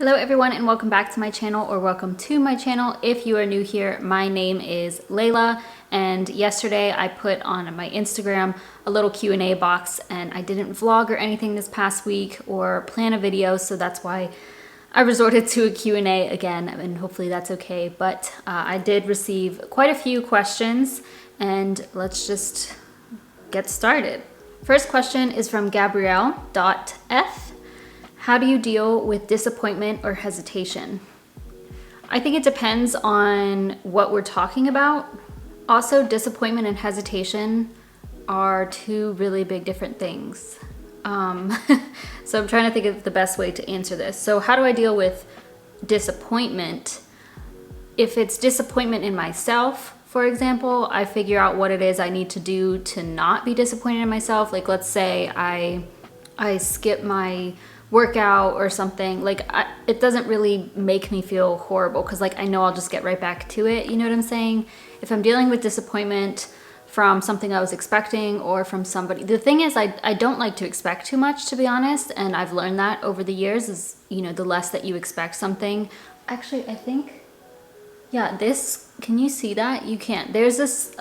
Hello everyone and welcome back to my channel, or welcome to my channel. If you are new here, my name is Layla, and yesterday I put on my Instagram a little Q&A box, and I didn't vlog or anything this past week or plan a video, so that's why I resorted to a Q&A again, and hopefully that's okay. But I did receive quite a few questions, and let's just get started. First question is from Gabrielle.f. How do you deal with disappointment or hesitation? I think it depends on what we're talking about. Also, disappointment and hesitation are two really big different things. So I'm trying to think of the best way to answer this. So how do I deal with disappointment? If it's disappointment in myself, for example, I figure out what it is I need to do to not be disappointed in myself. Like, let's say I skip my workout or something. Like, it doesn't really make me feel horrible because, like, I know I'll just get right back to it. You know what I'm saying? If I'm dealing with disappointment from something I was expecting or from somebody, the thing is, I don't like to expect too much, to be honest, and I've learned that over the years is, you know, the less that you expect something. Actually, I think, yeah, this, can you see that? You can't. There's this,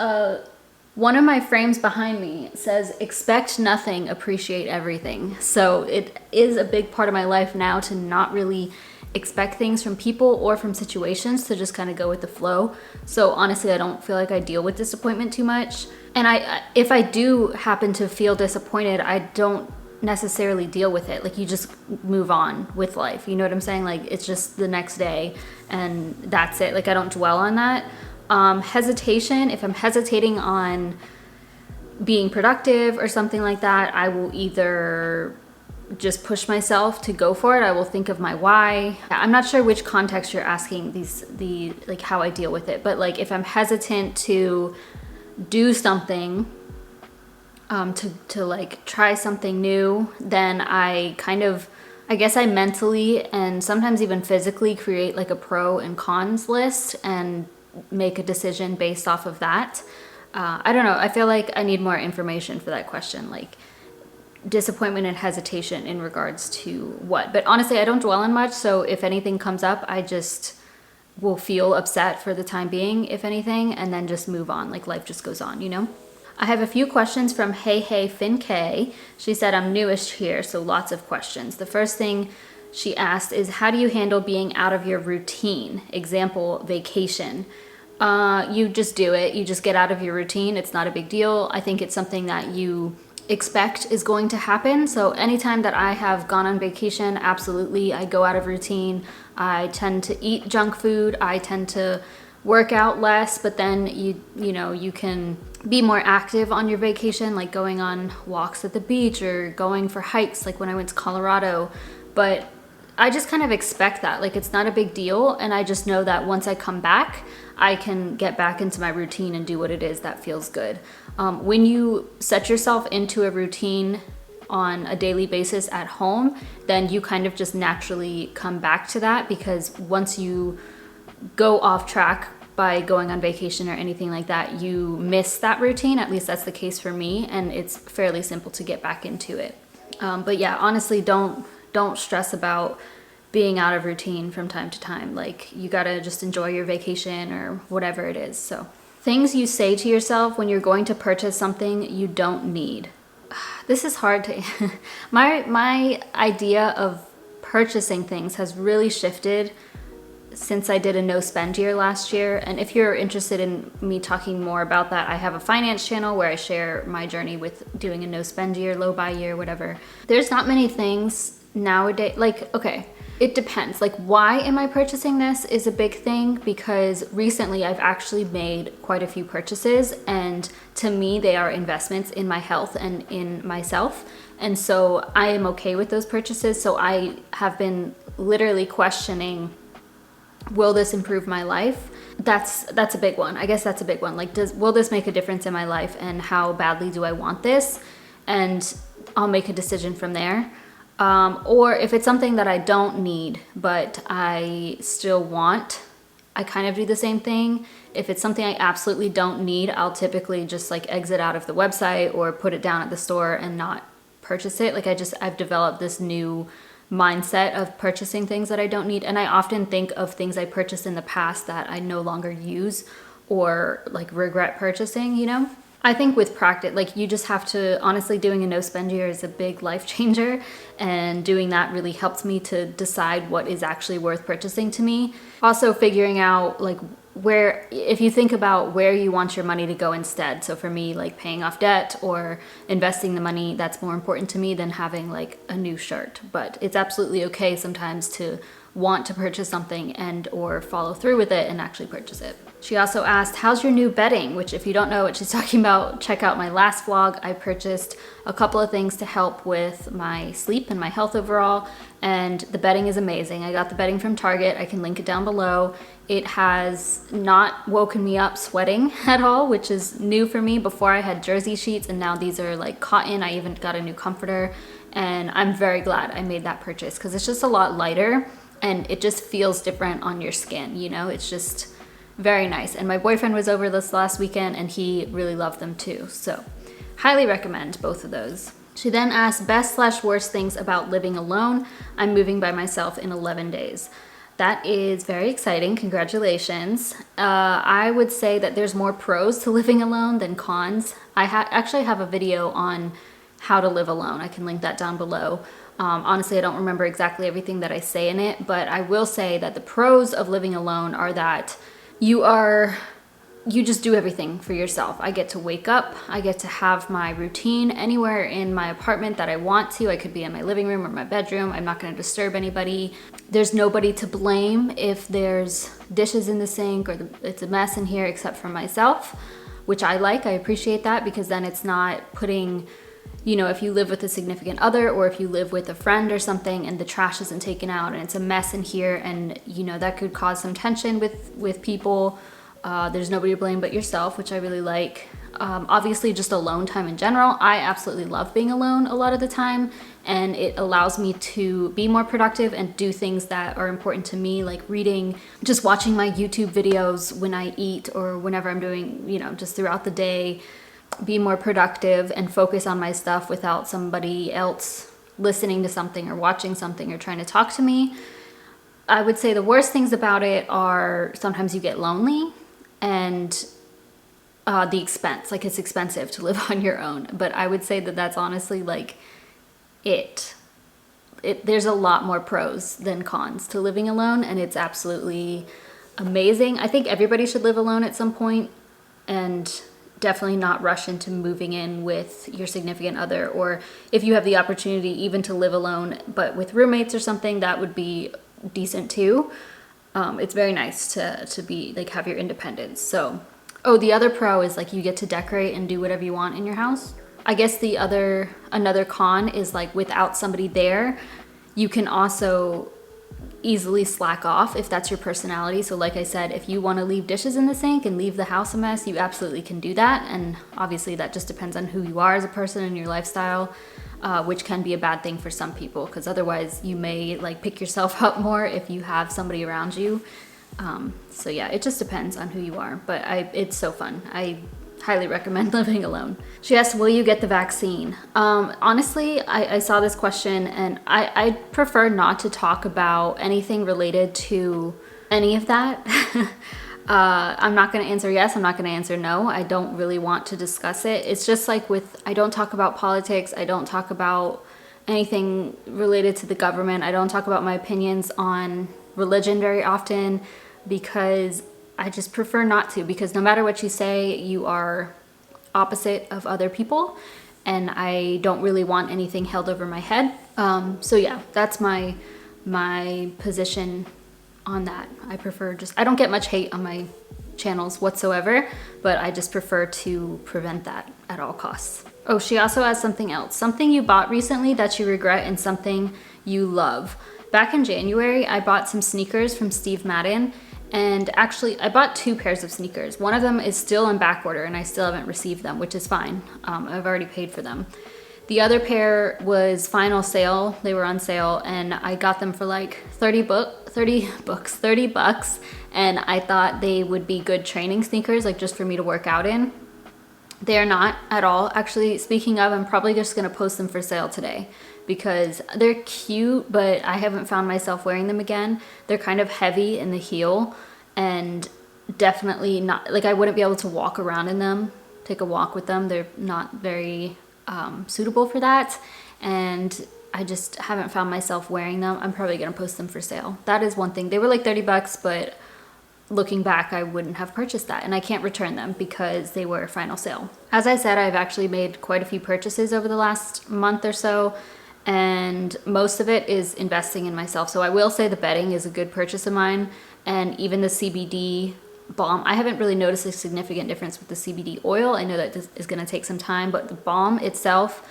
one of my frames behind me says, expect nothing, appreciate everything. So it is a big part of my life now to not really expect things from people or from situations, to just kind of go with the flow. So honestly, I don't feel like I deal with disappointment too much. And if I do happen to feel disappointed, I don't necessarily deal with it. Like, you just move on with life. You know what I'm saying? Like, it's just the next day and that's it. Like, I don't dwell on that. Hesitation, if I'm hesitating on being productive or something like that, I will either just push myself to go for it. I will think of my why. I'm not sure which context you're asking like how I deal with it, but like if I'm hesitant to do something, to like try something new, then I guess I mentally and sometimes even physically create like a pro and cons list and make a decision based off of that. I don't know. I feel like I need more information for that question, like disappointment and hesitation in regards to what. But honestly, I don't dwell on much. So if anything comes up, I just will feel upset for the time being, if anything, and then just move on. Like, life just goes on, you know? I have a few questions from Hey Finn K. She said, I'm newish here, so lots of questions. The first thing she asked is, how do you handle being out of your routine? Example, vacation. You just do it. You just get out of your routine. It's not a big deal. I think it's something that you expect is going to happen. So anytime that I have gone on vacation, absolutely, I go out of routine. I tend to eat junk food. I tend to work out less, but then you know, you can be more active on your vacation, like going on walks at the beach or going for hikes, like when I went to Colorado. But I just kind of expect that, like, it's not a big deal. And I just know that once I come back, I can get back into my routine and do what it is that feels good. When you set yourself into a routine on a daily basis at home, then you kind of just naturally come back to that, because once you go off track by going on vacation or anything like that, you miss that routine. At least that's the case for me, and it's fairly simple to get back into it. But yeah, honestly, don't stress about being out of routine from time to time. Like, you gotta just enjoy your vacation or whatever it is. So, things you say to yourself when you're going to purchase something you don't need. This is hard to my idea of purchasing things has really shifted since I did a no spend year last year. And if you're interested in me talking more about that, I have a finance channel where I share my journey with doing a no spend year, low buy year, whatever. There's not many things nowadays. Like, okay, it depends. Like, why am I purchasing this is a big thing, because recently I've actually made quite a few purchases, and to me they are investments in my health and in myself. And so I am okay with those purchases. So I have been literally questioning, will this improve my life? That's a big one. I guess that's a big one. Like, will this make a difference in my life, and how badly do I want this? And I'll make a decision from there. Or if it's something that I don't need, but I still want, I kind of do the same thing. If it's something I absolutely don't need, I'll typically just like exit out of the website or put it down at the store and not purchase it. Like, I've developed this new mindset of purchasing things that I don't need. And I often think of things I purchased in the past that I no longer use or like regret purchasing, you know? I think with practice, like you just have to, honestly, doing a no spend year is a big life changer. And doing that really helps me to decide what is actually worth purchasing to me. Also figuring out like where, if you think about where you want your money to go instead. So for me, like paying off debt or investing the money, that's more important to me than having like a new shirt. But it's absolutely okay sometimes to want to purchase something and or follow through with it and actually purchase it. She also asked, how's your new bedding? Which if you don't know what she's talking about, check out my last vlog. I purchased a couple of things to help with my sleep and my health overall. And the bedding is amazing. I got the bedding from Target. I can link it down below. It has not woken me up sweating at all, which is new for me. Before I had jersey sheets and now these are like cotton. I even got a new comforter and I'm very glad I made that purchase because it's just a lot lighter and it just feels different on your skin, you know? It's just very nice. And my boyfriend was over this last weekend and he really loved them too. So highly recommend both of those. She then asked best/worst things about living alone. I'm moving by myself in 11 days. That is very exciting. Congratulations. I would say that there's more pros to living alone than cons. I actually have a video on how to live alone. I can link that down below. Honestly, I don't remember exactly everything that I say in it, but I will say that the pros of living alone are that you just do everything for yourself. I get to wake up, I get to have my routine anywhere in my apartment that I want to. I could be in my living room or my bedroom. I'm not gonna disturb anybody. There's nobody to blame if there's dishes in the sink or it's a mess in here except for myself, which I like. I appreciate that because then it's not putting, you know, if you live with a significant other or if you live with a friend or something and the trash isn't taken out and it's a mess in here and, you know, that could cause some tension with people. There's nobody to blame but yourself, which I really like. Obviously just alone time in general. I absolutely love being alone a lot of the time and it allows me to be more productive and do things that are important to me, like reading, just watching my YouTube videos when I eat or whenever I'm doing, you know, just throughout the day. Be more productive and focus on my stuff without somebody else listening to something or watching something or trying to talk to me. I would say the worst things about it are sometimes you get lonely and the expense, like it's expensive to live on your own. But I would say that that's honestly like there's a lot more pros than cons to living alone and it's absolutely amazing. I think everybody should live alone at some point and definitely not rush into moving in with your significant other, or if you have the opportunity even to live alone but with roommates or something, that would be decent too. It's very nice to be like have your independence. So the other pro is like you get to decorate and do whatever you want in your house. I guess another con is like without somebody there, you can also easily slack off if that's your personality. So like I said, if you want to leave dishes in the sink and leave the house a mess, you absolutely can do that. And obviously that just depends on who you are as a person and your lifestyle, which can be a bad thing for some people because otherwise you may like pick yourself up more if you have somebody around you. So yeah, it just depends on who you are, but it's so fun. I highly recommend living alone. She asked, will you get the vaccine? Honestly, I saw this question and I prefer not to talk about anything related to any of that. I'm not gonna answer yes, I'm not gonna answer no. I don't really want to discuss it. It's just like I don't talk about politics. I don't talk about anything related to the government. I don't talk about my opinions on religion very often because I just prefer not to, because no matter what you say, you are opposite of other people and I don't really want anything held over my head. So yeah, that's my position on that. I don't get much hate on my channels whatsoever, but I just prefer to prevent that at all costs. Oh, she also has something else. Something you bought recently that you regret and something you love. Back in January, I bought some sneakers from Steve Madden. And actually, I bought 2 pairs of sneakers. One of them is still in back order and I still haven't received them, which is fine. I've already paid for them. The other pair was final sale. They were on sale and I got them for like 30 bucks. And I thought they would be good training sneakers, like just for me to work out in. They are not at all. Actually, speaking of, I'm probably just gonna post them for sale today because they're cute, but I haven't found myself wearing them again. They're kind of heavy in the heel and definitely not, like I wouldn't be able to walk around in them, take a walk with them. They're not very suitable for that. And I just haven't found myself wearing them. I'm probably gonna post them for sale. That is one thing. They were like 30 bucks, but looking back, I wouldn't have purchased that, and I can't return them because they were final sale. As I said, I've actually made quite a few purchases over the last month or so, and most of it is investing in myself. So I will say the bedding is a good purchase of mine, and even the CBD balm. I haven't really noticed a significant difference with the CBD oil. I know that this is gonna take some time, but the balm itself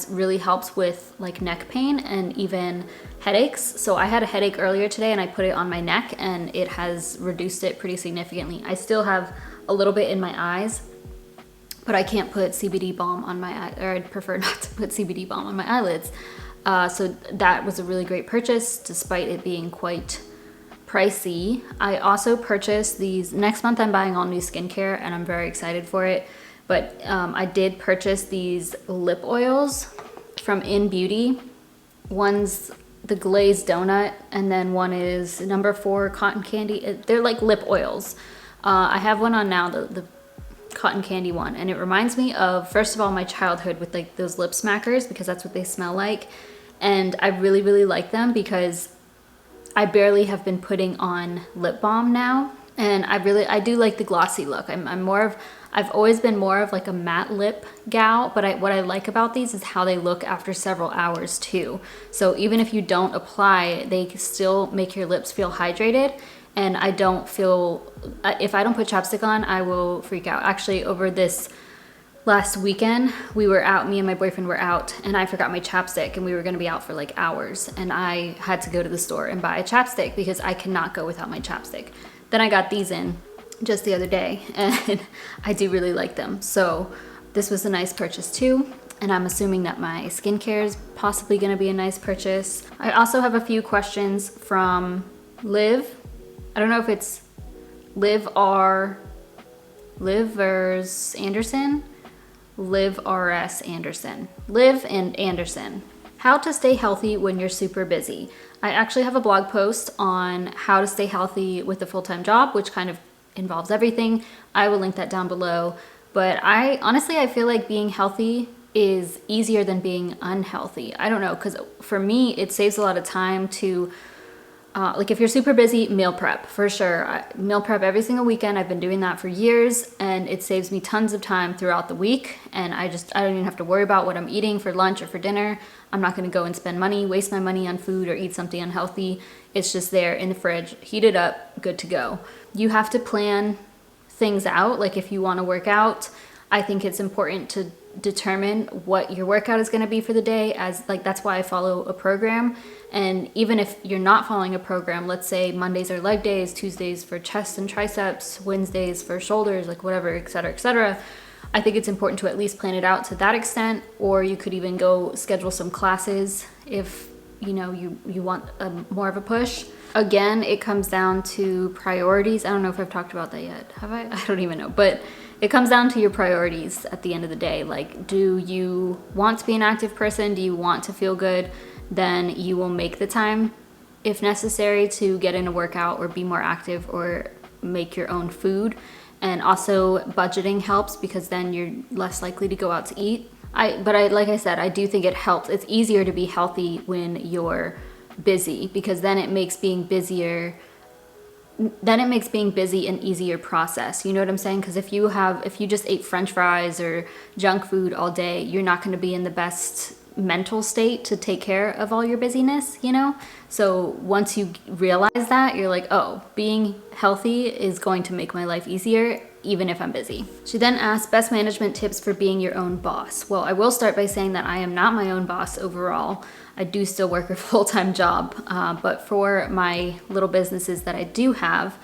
really helps with like neck pain and even headaches. So I had a headache earlier today and I put it on my neck and it has reduced it pretty significantly. I still have a little bit in my eyes, but I can't put CBD balm on my eye, or I'd prefer not to put CBD balm on my eyelids. So that was a really great purchase despite it being quite pricey. I also purchased these, next month I'm buying all new skincare and I'm very excited for it. But I did purchase these lip oils from In Beauty. One's the glazed donut, and then one is number 4 cotton candy. They're like lip oils. I have one on now, the cotton candy one, and it reminds me of, first of all, my childhood with like those lip smackers, because that's what they smell like. And I really, really like them because I barely have been putting on lip balm now. And I do like the glossy look. I've always been more of like a matte lip gal, but what I like about these is how they look after several hours too. So even if you don't apply, they still make your lips feel hydrated. And I don't feel, if I don't put chapstick on, I will freak out. Actually, over this last weekend, we were out, me and my boyfriend were out, and I forgot my chapstick, and we were gonna be out for like hours. And I had to go to the store and buy a chapstick because I cannot go without my chapstick. Then I got these in just the other day and I do really like them. So this was a nice purchase too. And I'm assuming that my skincare is possibly gonna be a nice purchase. I also have a few questions from Liv. I don't know if it's Liv RS Anderson. Liv and Anderson. How to stay healthy when you're super busy. I actually have a blog post on how to stay healthy with a full-time job, which kind of involves everything. I will link that down below. But honestly, I feel like being healthy is easier than being unhealthy. I don't know, because for me, it saves a lot of time to, like if you're super busy, meal prep, for sure. I meal prep every single weekend. I've been doing that for years, and it saves me tons of time throughout the week. And I don't even have to worry about what I'm eating for lunch or for dinner. I'm not gonna go and spend money, waste my money on food or eat something unhealthy. It's just there in the fridge, heat it up, good to go. You have to plan things out. Like if you wanna work out, I think it's important to determine what your workout is gonna be for the day, that's why I follow a program. And even if you're not following a program, let's say Mondays are leg days, Tuesdays for chest and triceps, Wednesdays for shoulders, like whatever, etc., etc. I think it's important to at least plan it out to that extent, or you could even go schedule some classes if you want more of a push. Again, it comes down to priorities. I don't know if I've talked about that yet. Have I? I don't even know. But it comes down to your priorities at the end of the day. Like, do you want to be an active person? Do you want to feel good? Then you will make the time, if necessary, to get in a workout or be more active or make your own food. And also budgeting helps because then you're less likely to go out to eat. Like I said, I do think it helps. It's easier to be healthy when you're busy because then it makes being busy an easier process. You know what I'm saying? Because if you just ate French fries or junk food all day, you're not going to be in the best mental state to take care of all your busyness, So once you realize that, you're like, oh, being healthy is going to make my life easier, even if I'm busy. She then asked best management tips for being your own boss. Well, I will start by saying that I am not my own boss overall. I do still work a full-time job, but for my little businesses that I do have,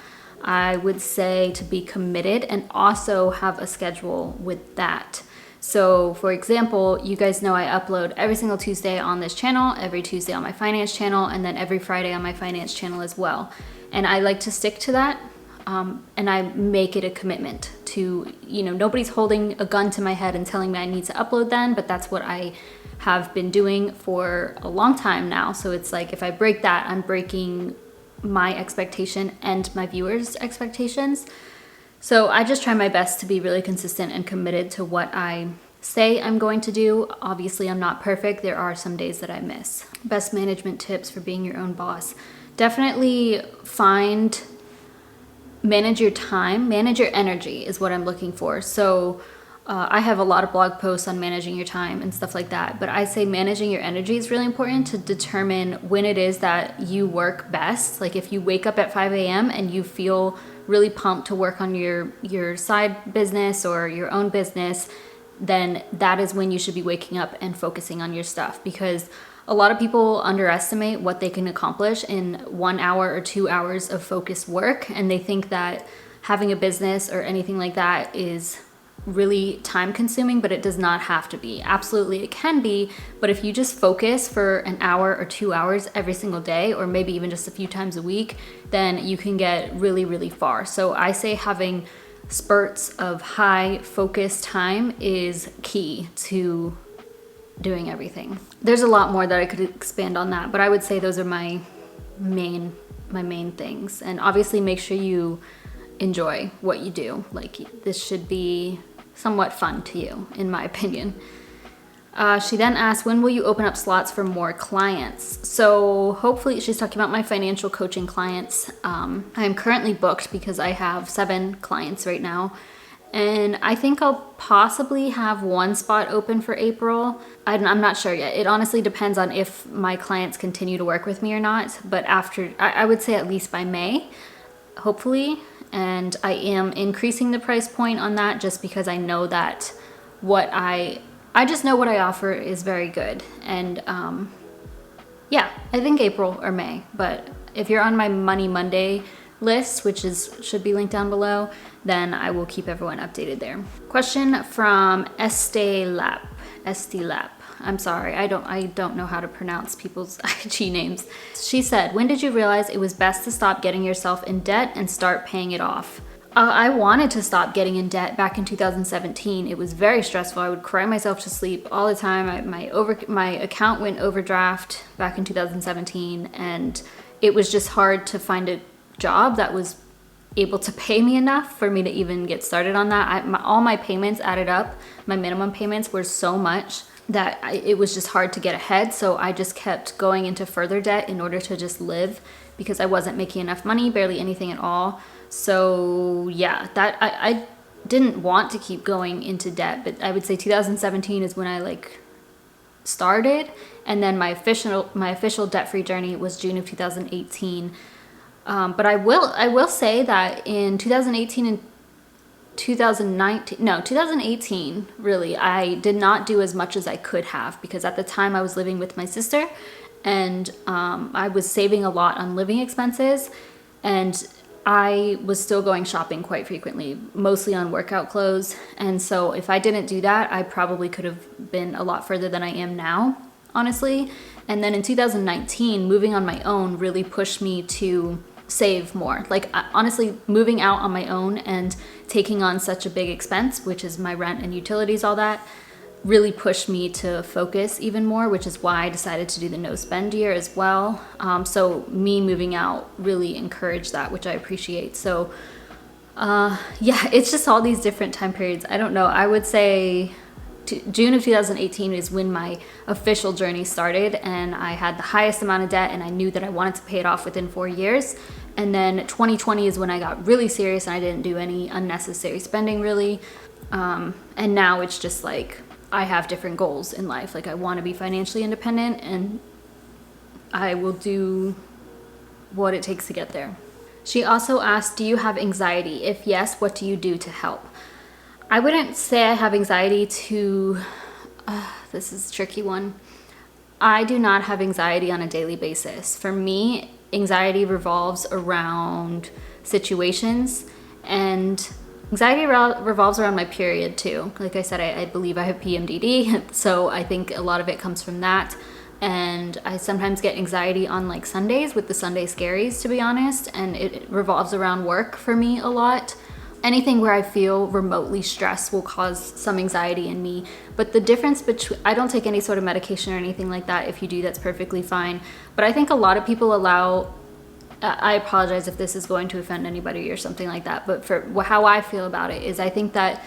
I would say to be committed and also have a schedule with that. So for example, you guys know I upload every single Tuesday on this channel, every Tuesday on my finance channel, and then every Friday on my finance channel as well. And I like to stick to that, and I make it a commitment to, nobody's holding a gun to my head and telling me I need to upload then, but that's what I have been doing for a long time now. So it's like if I break that, I'm breaking my expectation and my viewers' expectations. So I just try my best to be really consistent and committed to what I say I'm going to do. Obviously, I'm not perfect. There are some days that I miss. Best management tips for being your own boss. Definitely manage your time, manage your energy is what I'm looking for. So I have a lot of blog posts on managing your time and stuff like that, but I say managing your energy is really important to determine when it is that you work best. Like if you wake up at 5 a.m. and you feel really pumped to work on your side business or your own business, then that is when you should be waking up and focusing on your stuff, because a lot of people underestimate what they can accomplish in 1 hour or 2 hours of focused work, and they think that having a business or anything like that is really time consuming, but it does not have to be. Absolutely it can be, but if you just focus for an hour or 2 hours every single day, or maybe even just a few times a week, then you can get really, really far. So I say having spurts of high focus time is key to doing everything. There's a lot more that I could expand on that, but I would say those are my main things. And obviously make sure you enjoy what you do. Like this should be somewhat fun to you, in my opinion. She then asked, when will you open up slots for more clients? So hopefully, she's talking about my financial coaching clients. I am currently booked because I have 7 clients right now. And I think I'll possibly have 1 spot open for April. I'm not sure yet. It honestly depends on if my clients continue to work with me or not. But I would say at least by May, hopefully. And I am increasing the price point on that just because I know that I just know what I offer is very good. And yeah, I think April or May. But if you're on my Money Monday list, which should be linked down below, then I will keep everyone updated there. Question from Estelap. I'm sorry, I don't know how to pronounce people's IG names. She said, when did you realize it was best to stop getting yourself in debt and start paying it off? I wanted to stop getting in debt back in 2017. It was very stressful. I would cry myself to sleep all the time. My account went overdraft back in 2017, and it was just hard to find a job that was able to pay me enough for me to even get started on that. All my payments added up. My minimum payments were so much that it was just hard to get ahead. So I just kept going into further debt in order to just live, because I wasn't making enough money, barely anything at all. So yeah, that I didn't want to keep going into debt, but I would say 2017 is when I started, and then my official debt-free journey was June of 2018. But I will say that in 2018 and 2018, really, I did not do as much as I could have, because at the time I was living with my sister, and I was saving a lot on living expenses, and I was still going shopping quite frequently, mostly on workout clothes. And so if I didn't do that, I probably could have been a lot further than I am now, honestly. And then in 2019, moving on my own really pushed me to save more. Honestly, moving out on my own and taking on such a big expense, which is my rent and utilities, all that, really pushed me to focus even more, which is why I decided to do the no spend year as well. So me moving out really encouraged that, which I appreciate. So yeah, it's just all these different time periods. I don't know. I would say June of 2018 is when my official journey started, and I had the highest amount of debt, and I knew that I wanted to pay it off within 4 years. And then 2020 is when I got really serious and I didn't do any unnecessary spending really. And now it's just I have different goals in life. I want to be financially independent, and I will do what it takes to get there. She also asked, do you have anxiety? If yes, what do you do to help? I wouldn't say I have anxiety this is a tricky one. I do not have anxiety on a daily basis. For me, anxiety revolves around situations, and anxiety revolves around my period too. Like I said, I believe I have PMDD, so I think a lot of it comes from that. And I sometimes get anxiety on Sundays with the Sunday scaries, to be honest, and it revolves around work for me a lot. anything where I feel remotely stressed will cause some anxiety in me. But the difference between, I don't take any sort of medication or anything like that. If you do, that's perfectly fine. But I think a lot of people allow, I apologize if this is going to offend anybody or something like that, but for how I feel about it is I think that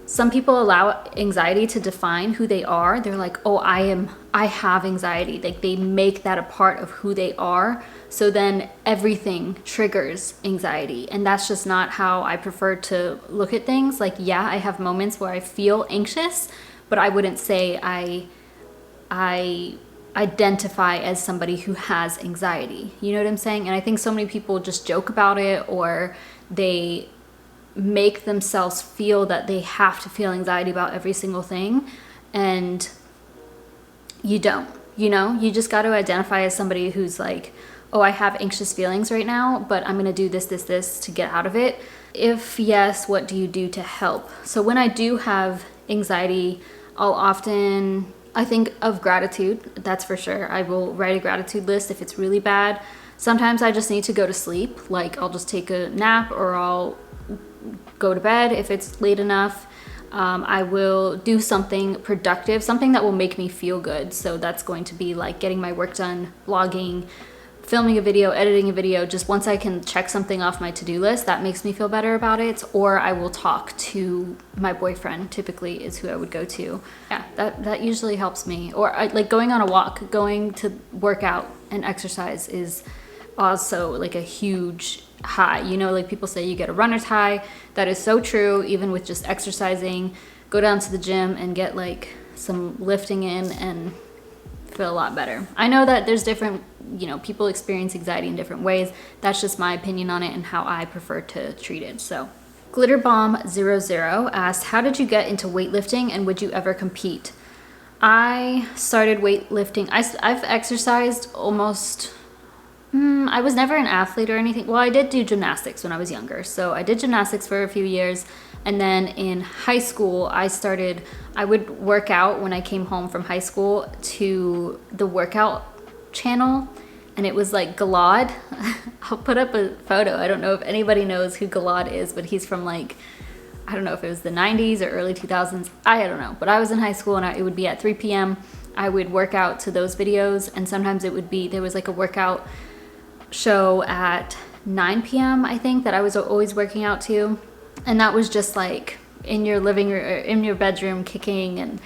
some people allow anxiety to define who they are. They're like, oh, I have anxiety. Like they make that a part of who they are. So then everything triggers anxiety. And that's just not how I prefer to look at things. Like, yeah, I have moments where I feel anxious, but I wouldn't say I identify as somebody who has anxiety. You know what I'm saying? And I think so many people just joke about it, or they make themselves feel that they have to feel anxiety about every single thing, and you don't. You know, you just got to identify as somebody who's like, oh, I have anxious feelings right now, but I'm gonna do this to get out of it. If yes, what do you do to help? So when I do have anxiety, I'll often, I think of gratitude, that's for sure. I will write a gratitude list if it's really bad. Sometimes I just need to go to sleep. Like I'll just take a nap, or I'll go to bed if it's late enough. I will do something productive, something that will make me feel good. So that's going to be like getting my work done, vlogging, filming a video, editing a video. Just once I can check something off my to-do list, that makes me feel better about it. Or I will talk to my boyfriend, typically is who I would go to. Yeah, that usually helps me. Or like going on a walk, going to work out and exercise is also like a huge high. You know, like people say you get a runner's high. That is so true. Even with just exercising, go down to the gym and get like some lifting in and feel a lot better. I know that there's different, you know, people experience anxiety in different ways. That's just my opinion on it and how I prefer to treat it. So Glitterbomb00 asked, how did you get into weightlifting and would you ever compete? I started weightlifting. I've exercised almost, I was never an athlete or anything. Well, I did do gymnastics when I was younger. So I did gymnastics for a few years. And then in high school, I would work out when I came home from high school to the workout channel. And it was like Galad. I'll put up a photo. I don't know if anybody knows who Galad is, but he's from like, I don't know if it was the 90s or early 2000s. I don't know. But I was in high school and it would be at 3 p.m. I would work out to those videos. And sometimes it would be, there was like a workout show at 9 p.m. I think that I was always working out to, and that was just like in your living room, in your bedroom, kicking and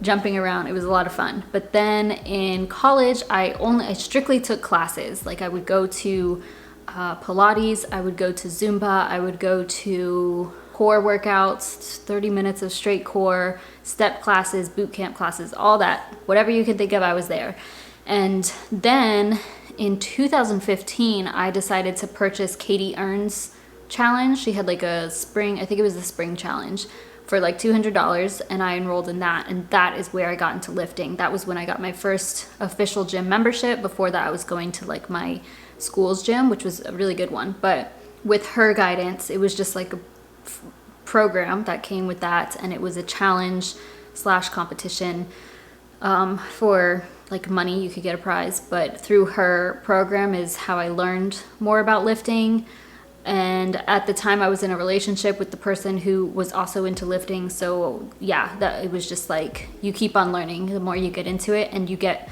jumping around. It was a lot of fun. But then in college, I strictly took classes. Like I would go to Pilates, I would go to Zumba, I would go to core workouts, 30 minutes of straight core, step classes, boot camp classes, all that, whatever you can think of, I was there. And then in 2015, I decided to purchase Katie Earn's challenge. She had like a spring, I think it was the spring challenge, for like $200, and I enrolled in that, and that is where I got into lifting. That was when I got my first official gym membership. Before that, I was going to like my school's gym, which was a really good one. But with her guidance, it was just like a program that came with that, and it was a challenge / competition for like money. You could get a prize, but through her program is how I learned more about lifting. And at the time I was in a relationship with the person who was also into lifting. So yeah, that it was just like, you keep on learning the more you get into it, and you get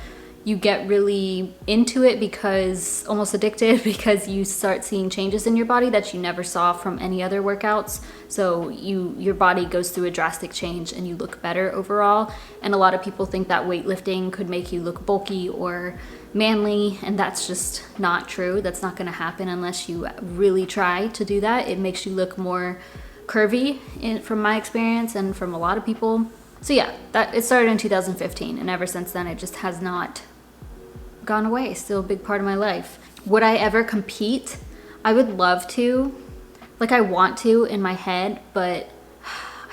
really into it, because almost addicted, because you start seeing changes in your body that you never saw from any other workouts. So your body goes through a drastic change and you look better overall. And a lot of people think that weightlifting could make you look bulky or manly, and that's just not true. That's not going to happen unless you really try to do that. It makes you look more curvy from my experience and from a lot of people. So yeah, it started in 2015, and ever since then it just has not gone away. Still a big part of my life. Would I ever compete? I would love to. Like, I want to in my head, but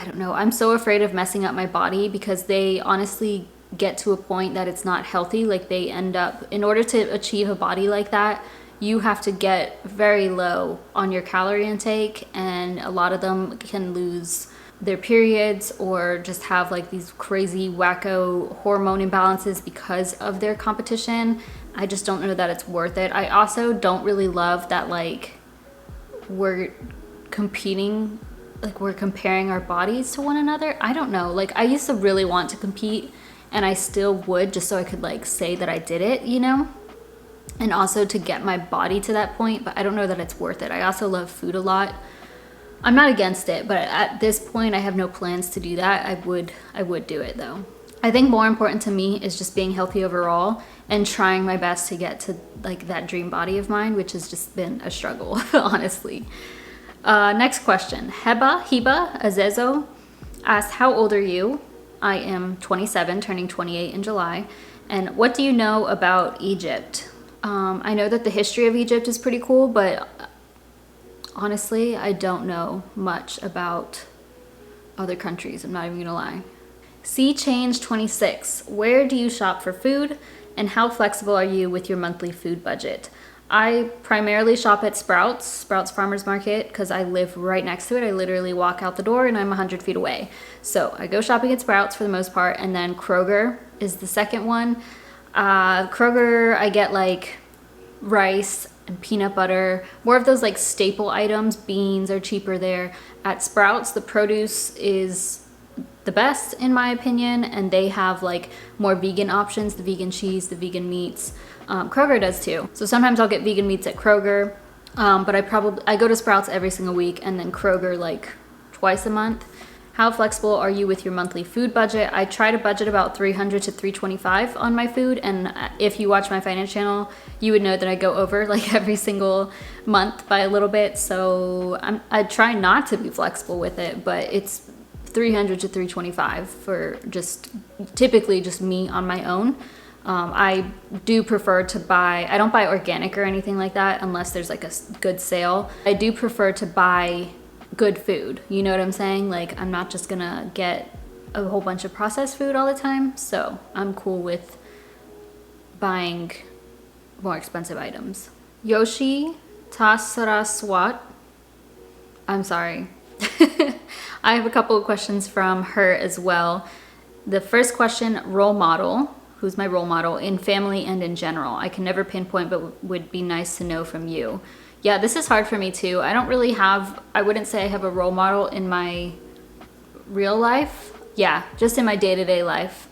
I don't know. I'm so afraid of messing up my body, because they honestly get to a point that it's not healthy. Like, they end up, in order to achieve a body like that, you have to get very low on your calorie intake, and a lot of them can lose their periods or just have like these crazy wacko hormone imbalances because of their competition. I just don't know that it's worth it. I also don't really love that, like, we're competing, like we're comparing our bodies to one another. I don't know. Like I used to really want to compete, and I still would, just so I could like say that I did it, you know? And also to get my body to that point, but I don't know that it's worth it. I also love food a lot. I'm not against it, but at this point I have no plans to do that. I would do it though. I think more important to me is just being healthy overall and trying my best to get to like that dream body of mine, which has just been a struggle, honestly. Next question. Hiba Azezo asked, how old are you? I am 27, turning 28 in July. And what do you know about Egypt? I know that the history of Egypt is pretty cool, but honestly, I don't know much about other countries. I'm not even gonna lie. C Change 26, where do you shop for food and how flexible are you with your monthly food budget? I primarily shop at Sprouts Farmers Market, because I live right next to it. I literally walk out the door and I'm 100 feet away. So I go shopping at Sprouts for the most part, and then Kroger is the second one. Kroger, I get like rice and peanut butter, more of those like staple items. Beans are cheaper there. At Sprouts, the produce is the best in my opinion, and they have like more vegan options, the vegan cheese, the vegan meats. Kroger does too. So sometimes I'll get vegan meats at Kroger, but I go to Sprouts every single week, and then Kroger like twice a month. How flexible are you with your monthly food budget? I try to budget about $300 to $325 on my food, and if you watch my finance channel, you would know that I go over like every single month by a little bit. So I try not to be flexible with it, but it's $300 to $325 for typically just me on my own. I do prefer to buy, I don't buy organic or anything like that unless there's like a good sale. I do prefer to buy good food, you know what I'm saying? Like I'm not just gonna get a whole bunch of processed food all the time, so I'm cool with buying more expensive items. Yoshi Tasaraswat, I'm sorry. I have a couple of questions from her as well. The first question, role model. Who's my role model in family and in general? I can never pinpoint, but would be nice to know from you. Yeah, this is hard for me too. I don't really have, I wouldn't say I have a role model in my real life. Yeah, just in my day-to-day life,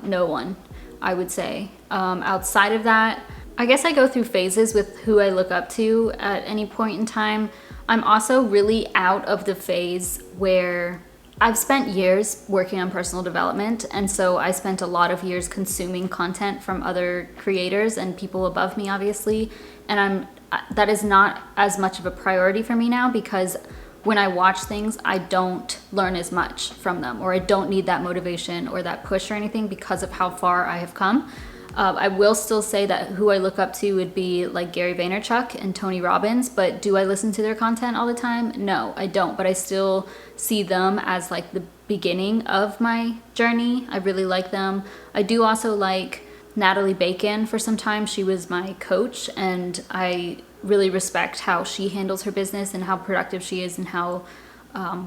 no one, I would say. Outside of that, I guess I go through phases with who I look up to at any point in time. I'm also really out of the phase where I've spent years working on personal development, and so I spent a lot of years consuming content from other creators and people above me, obviously, and that is not as much of a priority for me now, because when I watch things, I don't learn as much from them, or I don't need that motivation or that push or anything because of how far I have come. I will still say that who I look up to would be like Gary Vaynerchuk and Tony Robbins, but do I listen to their content all the time? No, I don't, but I still see them as like the beginning of my journey. I really like them. I do also like Natalie Bacon for some time. She was my coach, and I really respect how she handles her business and how productive she is and how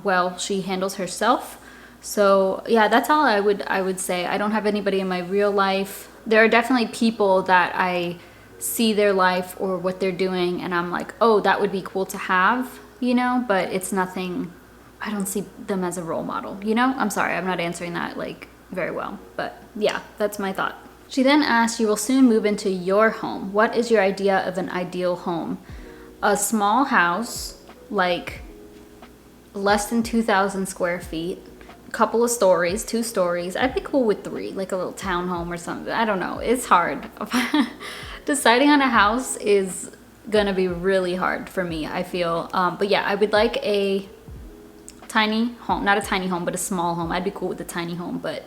well she handles herself. So yeah, that's all I would say. I don't have anybody in my real life. There are definitely people that I see their life or what they're doing, and I'm like, oh, that would be cool to have, you know, but it's nothing, I don't see them as a role model, you know? I'm sorry, I'm not answering that like very well, but yeah, that's my thought. She then asked, you will soon move into your home. What is your idea of an ideal home? A small house, like less than 2,000 square feet, couple of stories, 2 stories. I'd be cool with 3, like a little townhome or something. I don't know, it's hard. Deciding on a house is gonna be really hard for me, I feel. But yeah, I would like a tiny home, not a tiny home, but a small home. I'd be cool with a tiny home, but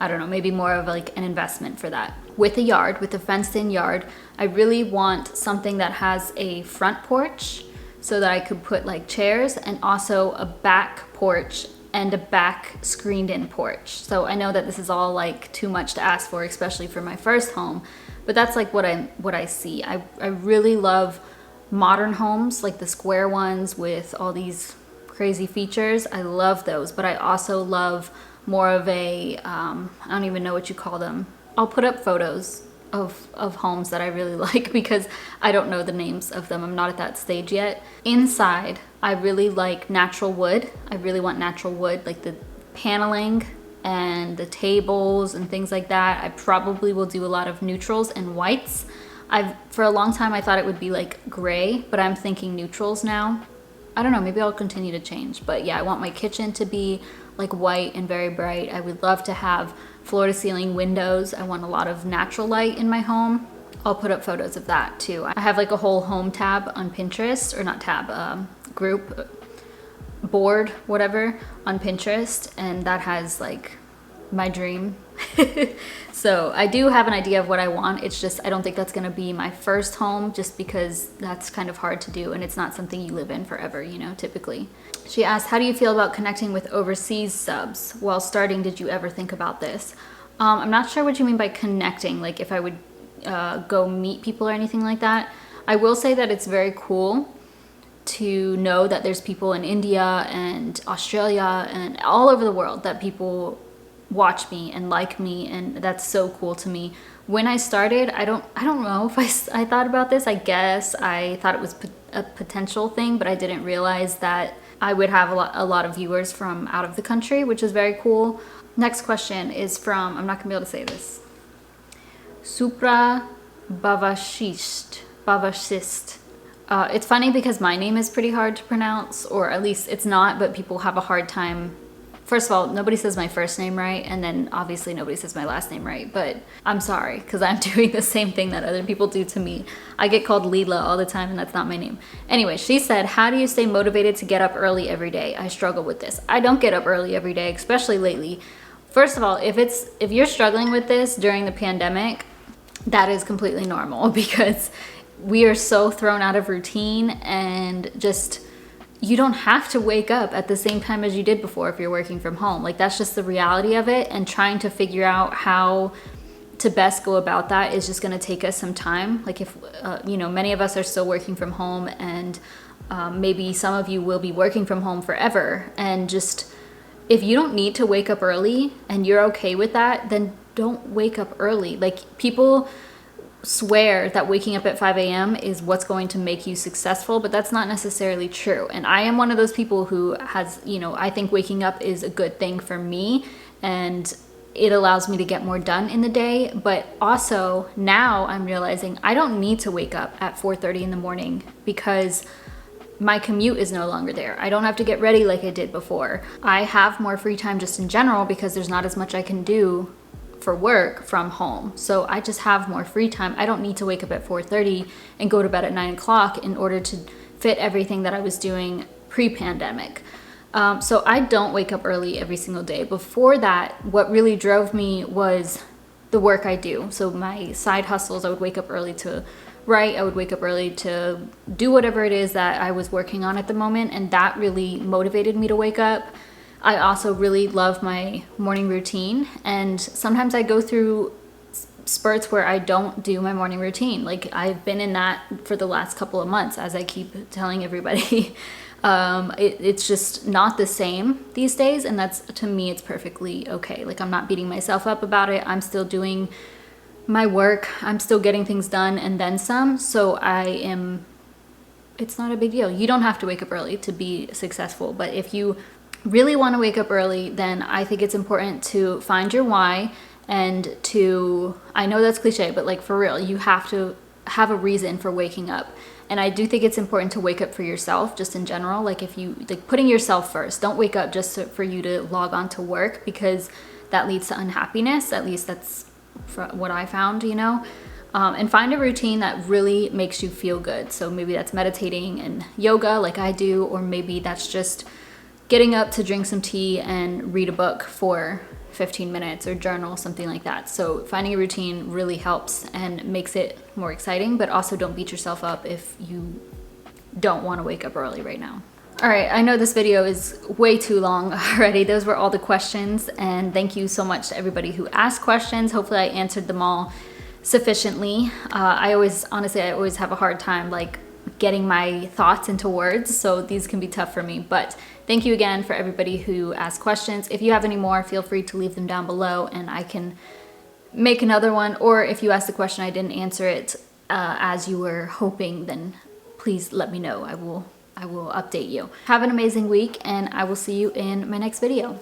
I don't know, maybe more of like an investment for that. With a yard, with a fenced in yard, I really want something that has a front porch so that I could put like chairs, and also a back porch and a back screened in porch. So I know that this is all like too much to ask for, especially for my first home, but that's like what I see. I really love modern homes, like the square ones with all these crazy features. I love those, but I also love more of a, I don't even know what you call them. I'll put up photos of homes that I really like because I don't know the names of them. I'm not at that stage yet. Inside, I really like natural wood. I really want natural wood, like the paneling and the tables and things like that. I probably will do a lot of neutrals and whites. For a long time I thought it would be like gray, but I'm thinking neutrals now. I don't know, maybe I'll continue to change. But yeah, I want my kitchen to be like white and very bright. I would love to have floor to ceiling windows. I want a lot of natural light in my home. I'll put up photos of that too. I have like a whole home tab on Pinterest, or not tab, group, board, whatever, on Pinterest, and that has like my dream. So I do have an idea of what I want. It's just, I don't think that's gonna be my first home, just because that's kind of hard to do and it's not something you live in forever, you know, typically. She asked, how do you feel about connecting with overseas subs? While starting, did you ever think about this? I'm not sure what you mean by connecting, like if I would go meet people or anything like that. I will say that it's very cool to know that there's people in India and Australia and all over the world that people watch me and like me, and that's so cool to me. When I started, I don't know if I thought about this. I guess I thought it was a potential thing, but I didn't realize that I would have a lot of viewers from out of the country, which is very cool. Next question is from, I'm not gonna be able to say this, Supra Bavashist. It's funny because my name is pretty hard to pronounce, or at least it's not, but people have a hard time. First of all, nobody says my first name right, and then obviously nobody says my last name right, but I'm sorry, because I'm doing the same thing that other people do to me. I get called Leela all the time, and that's not my name. Anyway, she said, how do you stay motivated to get up early every day? I struggle with this. I don't get up early every day, especially lately. First of all, if you're struggling with this during the pandemic, that is completely normal, because we are so thrown out of routine, and just, you don't have to wake up at the same time as you did before if you're working from home. Like, that's just the reality of it, and trying to figure out how to best go about that is just gonna take us some time. Like, if, you know, many of us are still working from home, and maybe some of you will be working from home forever, and just, if you don't need to wake up early and you're okay with that, then don't wake up early. Like, people swear that waking up at 5 a.m. is what's going to make you successful, but that's not necessarily true. And I am one of those people who has, you know, I think waking up is a good thing for me, and it allows me to get more done in the day. But also now I'm realizing I don't need to wake up at 4:30 in the morning, because my commute is no longer there. I don't have to get ready like I did before. I have more free time just in general, because there's not as much I can do for work from home. So I just have more free time. I don't need to wake up at 4:30 and go to bed at 9 o'clock in order to fit everything that I was doing pre-pandemic. So I don't wake up early every single day. Before that, what really drove me was the work I do. So my side hustles, I would wake up early to write, I would wake up early to do whatever it is that I was working on at the moment, and that really motivated me to wake up. I also really love my morning routine, and sometimes I go through spurts where I don't do my morning routine. Like, I've been in that for the last couple of months, as I keep telling everybody. It's just not the same these days, and that's, to me, it's perfectly okay. Like, I'm not beating myself up about it. I'm still doing my work. I'm still getting things done and then some. So it's not a big deal. You don't have to wake up early to be successful, but if you really want to wake up early, then I think it's important to find your why, and I know that's cliche, but like, for real, you have to have a reason for waking up. And I do think it's important to wake up for yourself, just in general. Like, if you, like, putting yourself first, don't wake up just for you to log on to work, because that leads to unhappiness. At least that's what I found, you know. And find a routine that really makes you feel good. So maybe that's meditating and yoga like I do, or maybe that's just getting up to drink some tea and read a book for 15 minutes, or journal, something like that. So finding a routine really helps and makes it more exciting, but also don't beat yourself up if you don't want to wake up early right now. All right, I know this video is way too long already. Those were all the questions, and thank you so much to everybody who asked questions. Hopefully I answered them all sufficiently. Honestly, I always have a hard time like getting my thoughts into words, so these can be tough for me. But thank you again for everybody who asked questions. If you have any more, feel free to leave them down below, and I can make another one, or if you asked the question I didn't answer it as you were hoping, then please let me know. I will update you. Have an amazing week, and I will see you in my next video.